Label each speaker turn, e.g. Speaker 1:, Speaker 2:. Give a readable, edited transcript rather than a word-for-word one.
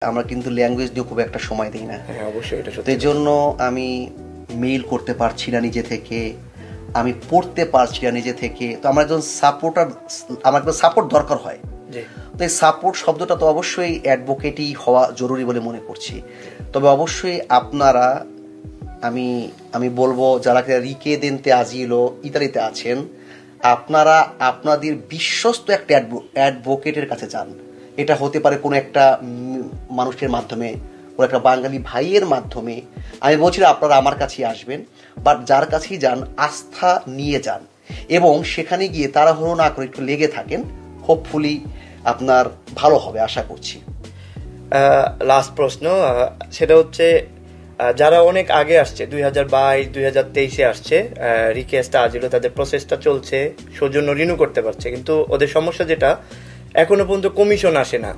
Speaker 1: আমরা কিন্তু ল্যাঙ্গুয়েজ নিয়ে খুব একটা সময় দিই না।
Speaker 2: হ্যাঁ অবশ্যই এটা সত্যি।
Speaker 1: এই জন্য আমি মেইল করতে পারছি না নিজে থেকে, আমি পড়তে পারছি না নিজে থেকে। তো আমার একজন সাপোর্টার, আমার একজন সাপোর্ট দরকার হয়। তো এই সাপোর্ট শব্দটা তো অবশ্যই অ্যাডভোকেটই হওয়া জরুরি বলে মনে করছি। তবে অবশ্যই আপনারা, আমি বলবো যারা রিকেদেন্তে আজিলো ইতালিতে আছেন, আপনারা আপনাদের বিশ্বস্ত একটা অ্যাডভোকেটের কাছে যান। এটা হতে পারে কোনো একটা মানুষের মাধ্যমে, কোনো একটা বাঙালি ভাইয়ের মাধ্যমে। আমি বলছি না আপনারা আমার কাছেই আসবেন, বাট যার কাছেই যান আস্থা নিয়ে যান এবং সেখানে গিয়ে তাড়াহুড়ো না করে একটু লেগে থাকেন। হোপফুলি আপনার ভালো হবে আশা করছি।
Speaker 2: লাস্ট প্রশ্ন, সেটা হচ্ছে যারা অনেক আগে আসছে 2022 2023-এ আসছে, রিকোয়েস্টটা আজিলো, তাদের প্রসেসটা চলছে, সৌজন্য রিনিউ করতে পারছে, কিন্তু ওদের সমস্যা যেটা এখনো পর্যন্ত কমিশন আসে না।